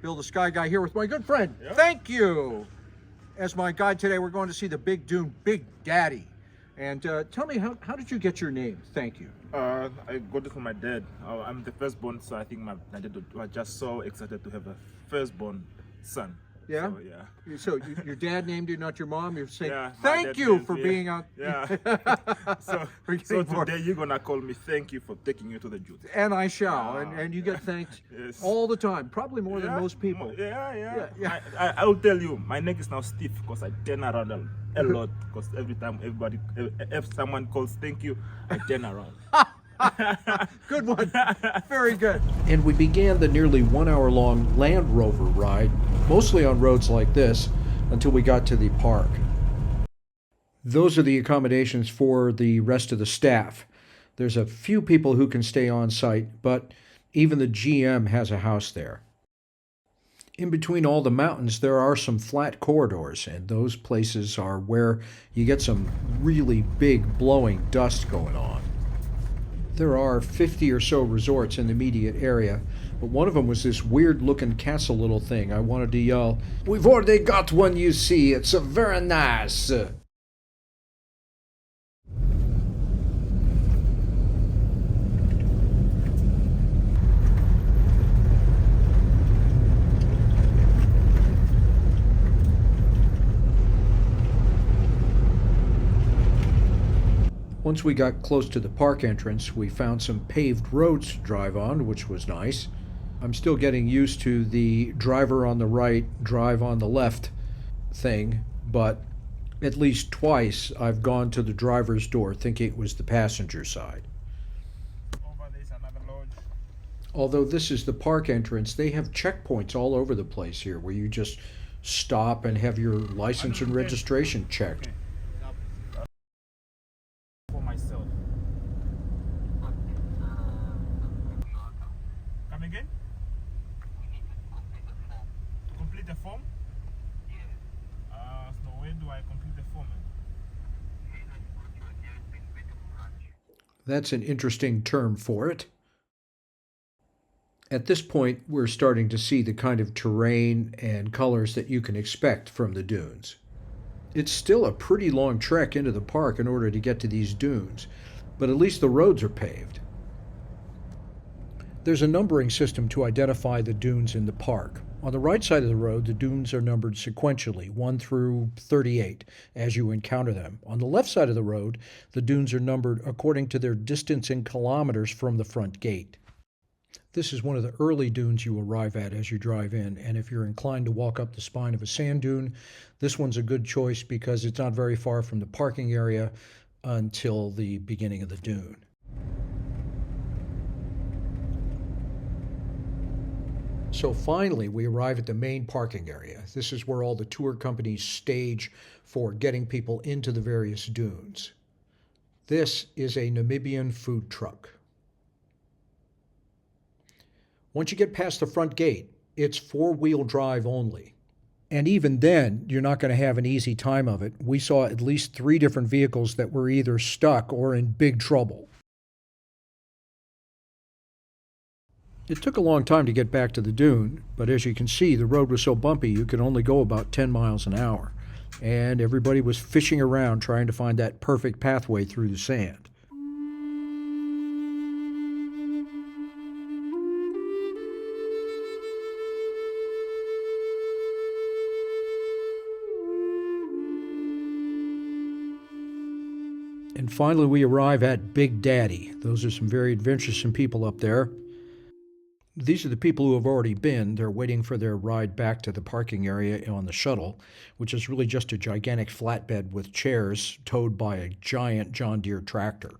Bill the Sky Guy here with my good friend. Yeah. Thank you. As my guide today, we're going to see the Big Dune, Big Daddy. And tell me, how did you get your name? Thank you. I got it from my dad. I'm the firstborn, so I think my dad was just so excited to have a firstborn son. Yeah? So, So your dad named you, not your mom? You're saying, yeah, thank you for being out. Yeah. so getting more. today you're going to call me thank you for taking you to the Jews. And I shall. And you get thanked Yes. all the time, probably more than most people. Yeah. Yeah. I will tell you, my neck is now stiff because I turn around a lot. Because every time if someone calls thank you, I turn around. Good one. Very good. And we began the nearly 1 hour long Land Rover ride, mostly on roads like this, until we got to the park. Those are the accommodations for the rest of the staff. There's a few people who can stay on site, but even the GM has a house there. In between all the mountains, there are some flat corridors, and those places are where you get some really big blowing dust going on. There are 50 or so resorts in the immediate area, but one of them was this weird-looking castle little thing. I wanted to yell, "We've already got one, you see. It's a very nice." Once we got close to the park entrance, we found some paved roads to drive on, which was nice. I'm still getting used to the driver on the right, drive on the left thing, but at least twice I've gone to the driver's door thinking it was the passenger side. Over there is another lodge. Although this is the park entrance, they have checkpoints all over the place here where you just stop and have your license and registration checked. Okay. For myself. Come again? To complete the form? So where do I complete the form? That's an interesting term for it. At this point, we're starting to see the kind of terrain and colors that you can expect from the dunes. It's still a pretty long trek into the park in order to get to these dunes, but at least the roads are paved. There's a numbering system to identify the dunes in the park. On the right side of the road, the dunes are numbered sequentially, 1 through 38, as you encounter them. On the left side of the road, the dunes are numbered according to their distance in kilometers from the front gate. This is one of the early dunes you arrive at as you drive in, and if you're inclined to walk up the spine of a sand dune, this one's a good choice because it's not very far from the parking area until the beginning of the dune. So finally, we arrive at the main parking area. This is where all the tour companies stage for getting people into the various dunes. This is a Namibian food truck. Once you get past the front gate, it's four-wheel drive only. And even then, you're not going to have an easy time of it. We saw at least 3 different vehicles that were either stuck or in big trouble. It took a long time to get back to the dune, but as you can see, the road was so bumpy you could only go about 10 miles an hour. And everybody was fishing around trying to find that perfect pathway through the sand. And finally, we arrive at Big Daddy. Those are some very adventuresome people up there. These are the people who have already been. They're waiting for their ride back to the parking area on the shuttle, which is really just a gigantic flatbed with chairs towed by a giant John Deere tractor.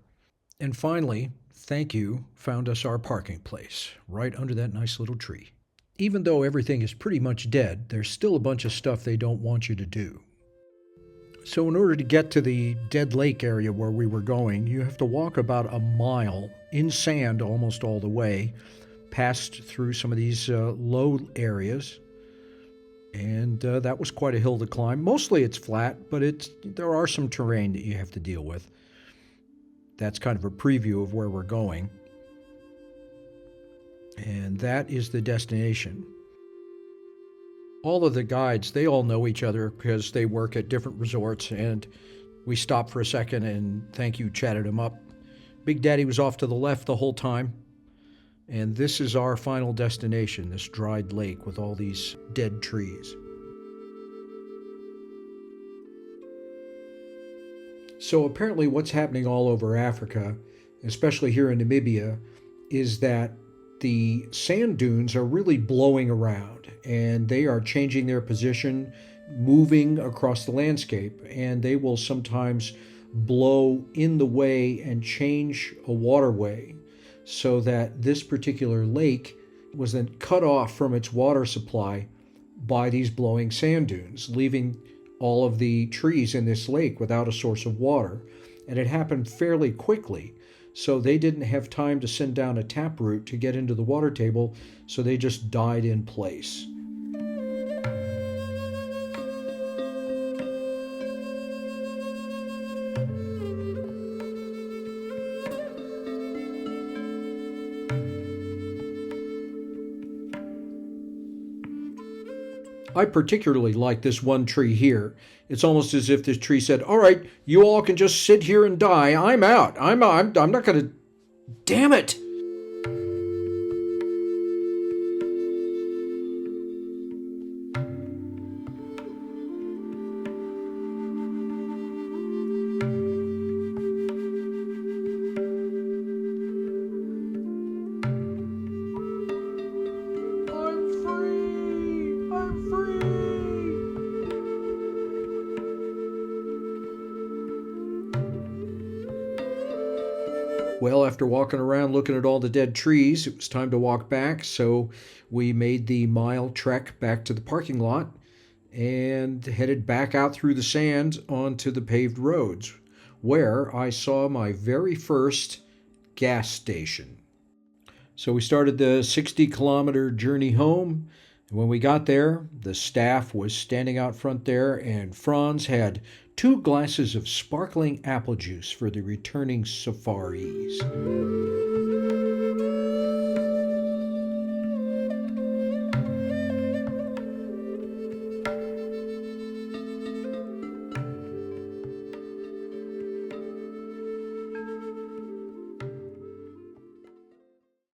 And finally, Thank You found us our parking place, right under that nice little tree. Even though everything is pretty much dead, there's still a bunch of stuff they don't want you to do. So in order to get to the Dead Lake area where we were going, you have to walk about a mile in sand almost all the way, passed through some of these low areas, and that was quite a hill to climb. Mostly it's flat, but there are some terrain that you have to deal with. That's kind of a preview of where we're going. And that is the destination. All of the guides, they all know each other because they work at different resorts, and we stopped for a second and thank you chatted him up. Big Daddy was off to the left the whole time, and this is our final destination, this dried lake with all these dead trees. So apparently what's happening all over Africa, especially here in Namibia, is that the sand dunes are really blowing around, and they are changing their position, moving across the landscape, and they will sometimes blow in the way and change a waterway so that this particular lake was then cut off from its water supply by these blowing sand dunes, leaving all of the trees in this lake without a source of water. And it happened fairly quickly, so they didn't have time to send down a taproot to get into the water table, so they just died in place. I particularly like this one tree here. It's almost as if this tree said, all right, you all can just sit here and die. I'm out. I'm not going to... Damn it! Well, after walking around looking at all the dead trees, it was time to walk back, so we made the mile trek back to the parking lot and headed back out through the sand onto the paved roads, where I saw my very first gas station. So we started the 60-kilometer journey home. When we got there, the staff was standing out front there, and Franz had 2 glasses of sparkling apple juice for the returning safaris.